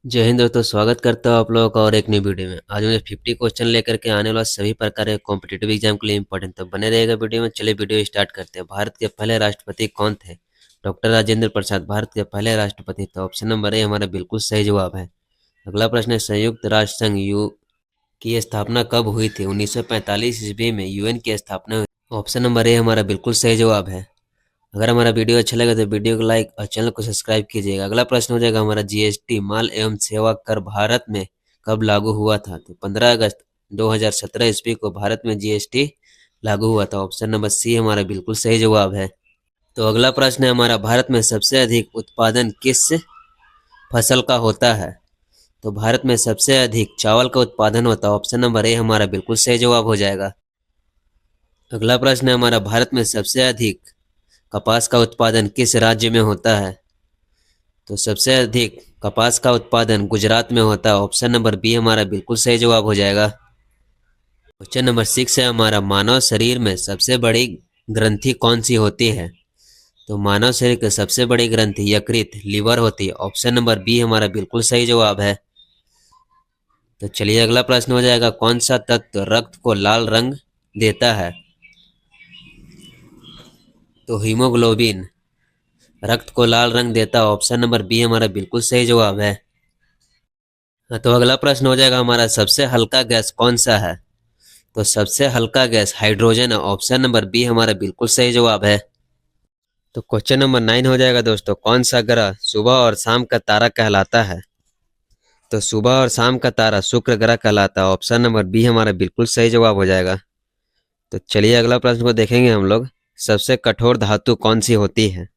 जय हिंद दोस्तों, स्वागत करता हूँ आप लोगों का और एक नई वीडियो में। आज मुझे 50 क्वेश्चन लेकर के आने वाला सभी प्रकार के कॉम्पिटिटिव एग्जाम के लिए इंपॉर्टेंट, तो बने रहेगा वीडियो में। चलिए वीडियो स्टार्ट करते हैं। भारत के पहले राष्ट्रपति कौन थे? डॉक्टर राजेंद्र प्रसाद भारत के पहले राष्ट्रपति थे। ऑप्शन नंबर ए हमारा बिल्कुल सही जवाब है। अगला प्रश्न है, संयुक्त राष्ट्र संघ यू की स्थापना कब हुई थी? 1945 ईस्वी में यूएन की स्थापना हुई। ऑप्शन नंबर ए हमारा बिल्कुल सही जवाब है। अगर हमारा वीडियो अच्छा लगे तो वीडियो को लाइक और चैनल को सब्सक्राइब कीजिएगा। अगला प्रश्न हो जाएगा हमारा, जीएसटी माल एवं सेवा कर भारत में कब लागू हुआ था? तो 15 अगस्त 2017 ईस्वी को भारत में जीएसटी लागू हुआ था। ऑप्शन नंबर सी हमारा बिल्कुल सही जवाब है। तो अगला प्रश्न है हमारा, भारत में सबसे अधिक उत्पादन किस फसल का होता है? तो भारत में सबसे अधिक चावल का उत्पादन होता है। ऑप्शन नंबर ए हमारा बिल्कुल सही जवाब हो जाएगा। अगला प्रश्न है हमारा, भारत में सबसे अधिक कपास का उत्पादन किस राज्य में होता है? तो सबसे अधिक कपास का उत्पादन गुजरात में होता है। ऑप्शन नंबर बी हमारा बिल्कुल सही जवाब हो जाएगा। क्वेश्चन नंबर 6 है हमारा, मानव शरीर में सबसे बड़ी ग्रंथि कौन सी होती है? तो मानव शरीर की सबसे बड़ी ग्रंथि यकृत लीवर होती है। ऑप्शन नंबर बी हमारा बिल्कुल सही जवाब है। तो चलिए अगला प्रश्न हो जाएगा, कौन सा तत्व रक्त को लाल रंग देता है? तो हीमोग्लोबिन रक्त को लाल रंग देता है। ऑप्शन नंबर बी हमारा बिल्कुल सही जवाब है। तो अगला प्रश्न हो जाएगा हमारा, सबसे हल्का गैस कौन सा है? तो सबसे हल्का गैस हाइड्रोजन है। ऑप्शन नंबर बी हमारा बिल्कुल सही जवाब है। तो क्वेश्चन नंबर 9 हो जाएगा दोस्तों, कौन सा ग्रह सुबह और शाम का तारा कहलाता है? तो सुबह और शाम का तारा शुक्र ग्रह कहलाता है। ऑप्शन नंबर बी हमारा बिल्कुल सही जवाब हो जाएगा। तो चलिए अगला प्रश्न को देखेंगे हम लोग, सबसे कठोर धातु कौन सी होती है?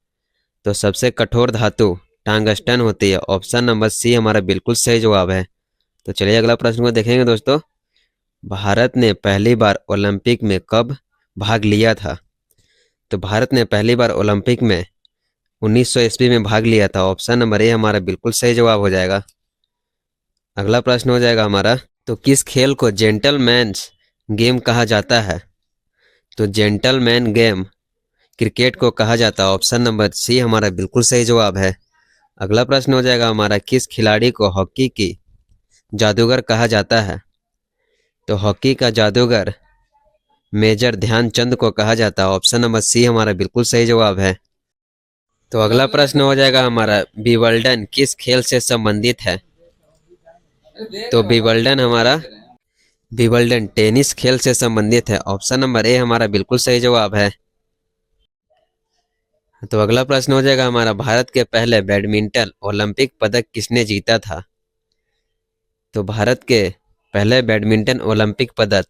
तो सबसे कठोर धातु टंगस्टन होती है। ऑप्शन नंबर सी हमारा बिल्कुल सही जवाब है। तो चलिए अगला प्रश्न को देखेंगे दोस्तों, भारत ने पहली बार ओलंपिक में कब भाग लिया था? तो भारत ने पहली बार ओलंपिक में 1900 ईस्वी में भाग लिया था। ऑप्शन नंबर ए हमारा बिल्कुल सही जवाब हो जाएगा। अगला प्रश्न हो जाएगा हमारा, तो किस खेल को जेंटलमैन्स गेम कहा जाता है? तो जेंटलमैन गेम क्रिकेट को कहा जाता है। ऑप्शन नंबर सी हमारा बिल्कुल सही जवाब है। अगला प्रश्न हो जाएगा हमारा, किस खिलाड़ी को हॉकी की जादूगर कहा जाता है? तो हॉकी का जादूगर मेजर ध्यानचंद को कहा जाता है। ऑप्शन नंबर सी हमारा बिल्कुल सही जवाब है। तो अगला प्रश्न हो जाएगा हमारा, विंबलडन किस खेल से संबंधित है? तो विंबलडन टेनिस खेल से संबंधित है। ऑप्शन नंबर ए हमारा बिल्कुल सही जवाब है। तो अगला प्रश्न हो जाएगा हमारा, भारत के पहले बैडमिंटन ओलंपिक पदक किसने जीता था? तो भारत के पहले बैडमिंटन ओलंपिक पदक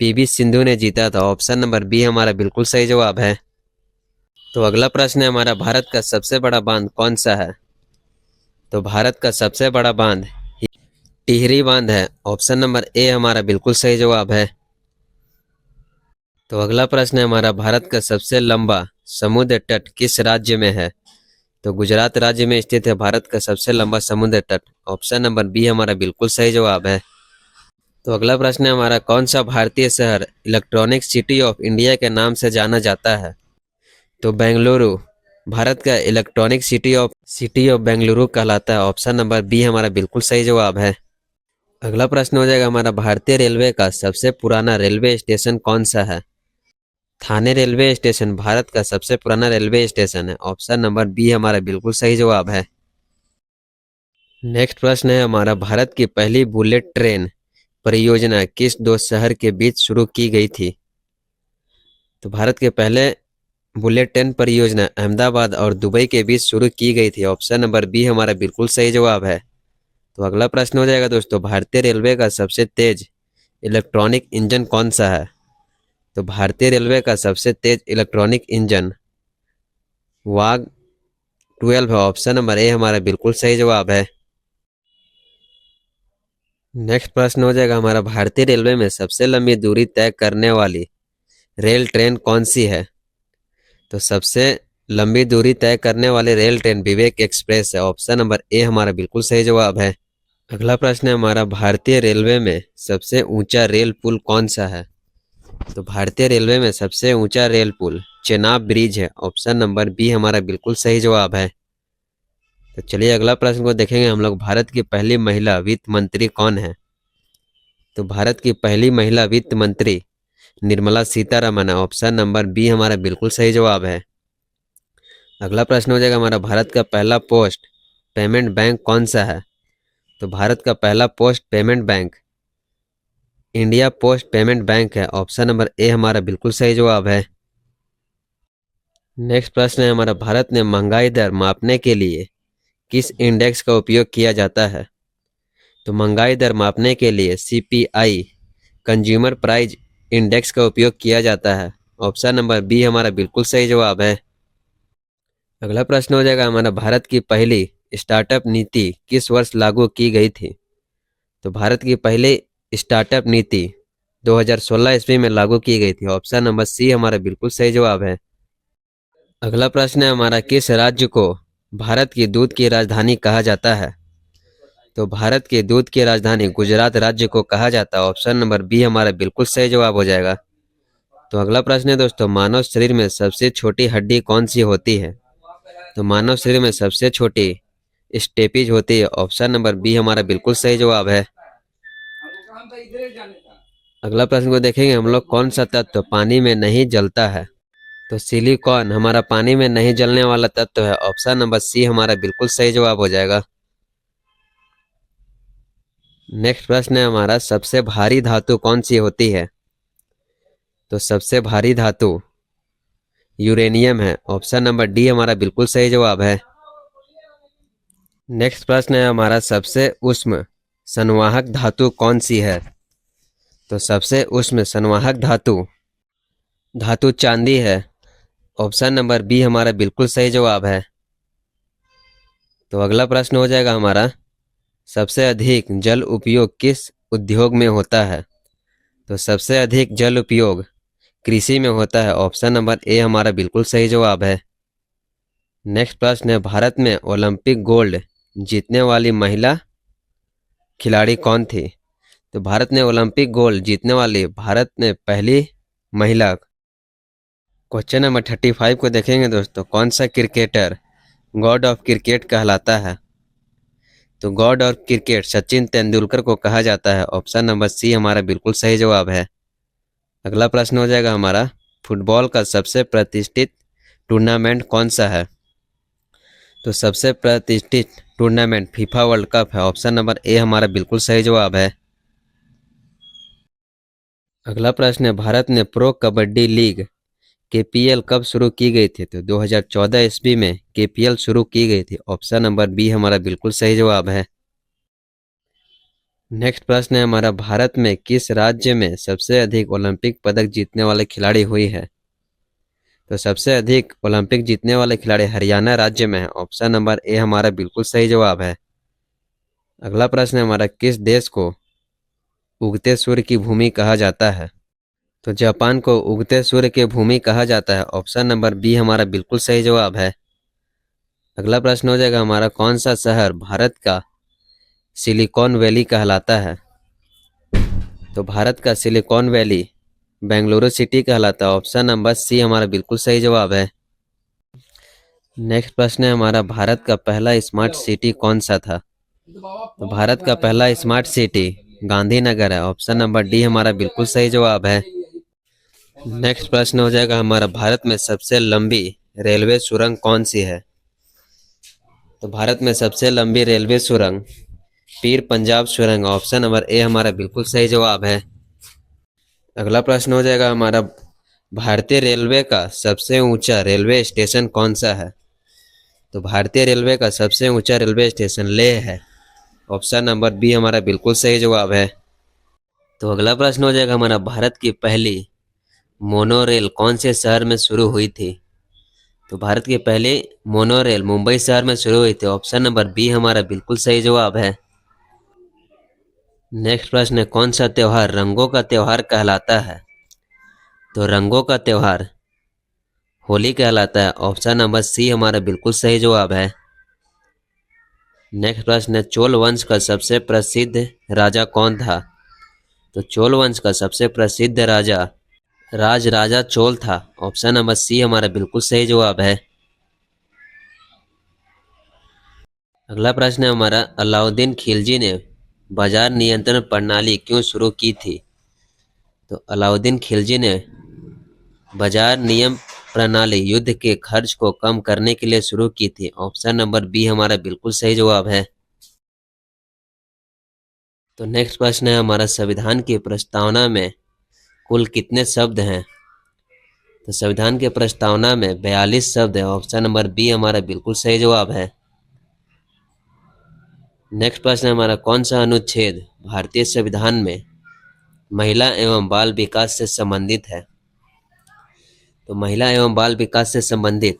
पीवी सिंधु ने जीता था। ऑप्शन नंबर बी हमारा बिल्कुल सही जवाब है। तो अगला प्रश्न है हमारा, भारत का सबसे बड़ा बांध कौन सा है? तो भारत का सबसे बड़ा बांध टिहरी बांध है। ऑप्शन नंबर ए हमारा बिल्कुल सही जवाब है। तो अगला प्रश्न है हमारा, भारत का सबसे लंबा समुद्र तट किस राज्य में है? तो गुजरात राज्य में स्थित है भारत का सबसे लंबा समुद्र तट। ऑप्शन नंबर बी हमारा बिल्कुल सही जवाब है। तो अगला प्रश्न है हमारा, कौन सा भारतीय शहर इलेक्ट्रॉनिक सिटी ऑफ इंडिया के नाम से जाना जाता है? तो बेंगलुरु भारत का इलेक्ट्रॉनिक सिटी ऑफ बेंगलुरु कहलाता है। ऑप्शन नंबर बी हमारा बिल्कुल सही जवाब है। अगला प्रश्न हो जाएगा हमारा, भारतीय रेलवे का सबसे पुराना रेलवे स्टेशन कौन सा है? थाने रेलवे स्टेशन भारत का सबसे पुराना रेलवे स्टेशन है। ऑप्शन नंबर बी हमारा बिल्कुल सही जवाब है। नेक्स्ट प्रश्न है हमारा, भारत की पहली बुलेट ट्रेन परियोजना किस दो शहर के बीच शुरू की गई थी? तो भारत के पहले बुलेट ट्रेन परियोजना अहमदाबाद और दुबई के बीच शुरू की गई थी। ऑप्शन नंबर बी हमारा बिल्कुल सही जवाब है। तो अगला प्रश्न हो जाएगा दोस्तों, भारतीय रेलवे का सबसे तेज इलेक्ट्रॉनिक इंजन कौन सा है? तो भारतीय रेलवे का सबसे तेज इलेक्ट्रॉनिक इंजन वाग 12 है। ऑप्शन नंबर ए हमारा बिल्कुल सही जवाब है। नेक्स्ट प्रश्न हो जाएगा हमारा, भारतीय रेलवे में सबसे लंबी दूरी तय करने वाली रेल ट्रेन कौन सी है? तो सबसे लंबी दूरी तय करने वाली रेल ट्रेन विवेक एक्सप्रेस है। ऑप्शन नंबर ए हमारा बिल्कुल सही जवाब है। अगला प्रश्न है हमारा, भारतीय रेलवे में सबसे ऊंचा रेल पुल कौन सा है? तो भारतीय रेलवे में सबसे ऊंचा रेल पुल चेनाब ब्रिज है। ऑप्शन नंबर बी हमारा बिल्कुल सही जवाब है। तो चलिए अगला प्रश्न को देखेंगे हम लोग। भारत की पहली महिला वित्त मंत्री कौन है? तो भारत की पहली महिला वित्त मंत्री निर्मला सीतारमन है। ऑप्शन नंबर बी हमारा बिल्कुल सही जवाब है। अगला प्रश्न हो जाएगा हमारा, भारत का पहला पोस्ट पेमेंट बैंक कौन सा है? तो भारत का पहला post payment bank India post payment bank है। ऑप्शन नंबर ए हमारा बिल्कुल सही जवाब है। नेक्स्ट प्रश्न है हमारा, भारत में महंगाई दर मापने के लिए किस इंडेक्स का उपयोग किया जाता है? तो महंगाई दर मापने के लिए सीपीआई कंज्यूमर प्राइस इंडेक्स का उपयोग किया जाता है। ऑप्शन नंबर बी हमारा बिल्कुल सही जवाब है। अगला प्रश्न हो जाएगा हमारा, भारत की पहली स्टार्टअप नीति किस वर्ष लागू की गई थी? तो भारत की पहली स्टार्टअप नीति 2016 ईस्वी में लागू की गई थी। ऑप्शन नंबर सी हमारा बिल्कुल सही जवाब है। अगला प्रश्न है हमारा, किस राज्य को भारत की दूध की राजधानी कहा जाता है? तो भारत के दूध की राजधानी गुजरात राज्य को कहा जाता है। ऑप्शन नंबर बी हमारा बिल्कुल सही जवाब हो जाएगा। तो अगला प्रश्न है दोस्तों, मानव शरीर में सबसे छोटी हड्डी कौन सी होती है? तो मानव शरीर में सबसे छोटी स्टेपीज होती है। ऑप्शन नंबर बी हमारा बिल्कुल सही जवाब है। अगला प्रश्न को देखेंगे हम लोग, कौन सा तत्व पानी में नहीं जलता है? तो सिलिकॉन हमारा पानी में नहीं जलने वाला तत्व है। ऑप्शन नंबर सी हमारा बिल्कुल सही जवाब हो जाएगा। नेक्स्ट प्रश्न है हमारा, सबसे भारी धातु कौन सी होती है? तो सबसे भारी धातु यूरेनियम है। ऑप्शन नंबर डी हमारा बिल्कुल सही जवाब है। नेक्स्ट प्रश्न है हमारा, सबसे उष्म संवाहक धातु कौन सी है? तो सबसे उष्म संवाहक धातु धातु चांदी है। ऑप्शन नंबर बी हमारा बिल्कुल सही जवाब है। तो अगला प्रश्न हो जाएगा हमारा, सबसे अधिक जल उपयोग किस उद्योग में होता है? तो सबसे अधिक जल उपयोग कृषि में होता है। ऑप्शन नंबर ए हमारा बिल्कुल सही जवाब है। नेक्स्ट प्रश्न है, भारत में ओलंपिक गोल्ड जीतने वाली महिला खिलाड़ी कौन थी? तो भारत में ओलंपिक गोल्ड जीतने वाली भारत में पहली महिला। क्वेश्चन नंबर 35 को देखेंगे दोस्तों, कौन सा क्रिकेटर गॉड ऑफ क्रिकेट कहलाता है? तो God of cricket Sachin Tendulkar को कहा जाता है। ऑप्शन नंबर सी हमारा बिल्कुल सही जवाब है। अगला प्रश्न हो जाएगा हमारा, फुटबॉल का सबसे प्रतिष्ठित टूर्नामेंट कौन सा है? तो सबसे प्रतिष्ठित टूर्नामेंट फीफा वर्ल्ड कप है। ऑप्शन नंबर ए हमारा बिल्कुल सही जवाब है। अगला प्रश्न है, भारत में प्रो कबड्डी लीग केपीएल कब शुरू की गई थी? तो 2014 ईस्वी में केपीएल शुरू की गई थी। ऑप्शन नंबर बी हमारा बिल्कुल सही जवाब है। नेक्स्ट प्रश्न है हमारा, भारत में किस राज्य में सबसे अधिक ओलंपिक पदक जीतने वाले खिलाड़ी हुई है? तो सबसे अधिक ओलंपिक जीतने वाले खिलाड़ी हरियाणा राज्य में है। ऑप्शन नंबर ए हमारा बिल्कुल सही जवाब है। अगला प्रश्न है हमारा, किस देश को उगते सूर्य की भूमि कहा जाता है? तो जापान को उगते सूर्य की भूमि कहा जाता है। ऑप्शन नंबर बी हमारा बिल्कुल सही जवाब है। अगला प्रश्न हो जाएगा हमारा, कौन सा शहर भारत का सिलिकॉन वैली कहलाता है? तो भारत का सिलिकॉन वैली बेंगलुरु सिटी कहलाता है। ऑप्शन नंबर सी हमारा बिल्कुल सही जवाब है। नेक्स्ट प्रश्न है हमारा, भारत का पहला स्मार्ट सिटी कौन सा था? तो भारत का पहला स्मार्ट सिटी गांधीनगर है। ऑप्शन नंबर डी हमारा बिल्कुल सही जवाब है। नेक्स्ट प्रश्न हो जाएगा हमारा, भारत में सबसे लंबी रेलवे सुरंग कौन सी है? तो भारत में सबसे लंबी रेलवे सुरंग पीर पंजाब सुरंग। ऑप्शन नंबर ए हमारा बिल्कुल सही जवाब है। अगला प्रश्न हो जाएगा हमारा, भारतीय रेलवे का सबसे ऊंचा रेलवे स्टेशन कौन सा है? तो भारतीय रेलवे का सबसे ऊंचा रेलवे स्टेशन लेह है। ऑप्शन नंबर बी हमारा बिल्कुल सही जवाब है। तो अगला प्रश्न हो जाएगा हमारा, भारत की पहली मोनोरेल कौन से शहर में शुरू हुई थी? तो भारत की पहली मोनोरेल मुंबई शहर में शुरू हुई थी। ऑप्शन नंबर बी हमारा बिल्कुल सही जवाब है। नेक्स्ट प्रश्न है, कौन सा त्योहार रंगों का त्योहार कहलाता है? तो रंगों का त्योहार होली कहलाता है। ऑप्शन नंबर सी हमारा बिल्कुल सही जवाब है। नेक्स्ट प्रश्न है, चोल वंश का सबसे प्रसिद्ध राजा कौन था? तो चोल वंश का सबसे प्रसिद्ध राजा राजा चोल था। ऑप्शन नंबर सी हमारा बिल्कुल सही जवाब है। अगला प्रश्न है हमारा, अलाउद्दीन खिलजी ने बाजार नियंत्रण प्रणाली क्यों शुरू की थी? तो अलाउद्दीन खिलजी ने बाजार नियम प्रणाली युद्ध के खर्च को कम करने के लिए शुरू की थी। ऑप्शन नंबर बी हमारा बिल्कुल सही जवाब है। तो नेक्स्ट प्रश्न है हमारा, संविधान की प्रस्तावना में कुल कितने शब्द हैं? तो संविधान की प्रस्तावना में 42 शब्द है। ऑप्शन नंबर बी हमारा बिल्कुल सही जवाब है। नेक्स्ट प्रश्न है हमारा, कौन सा अनुच्छेद भारतीय संविधान में महिला एवं बाल विकास से संबंधित है? तो महिला एवं बाल विकास से संबंधित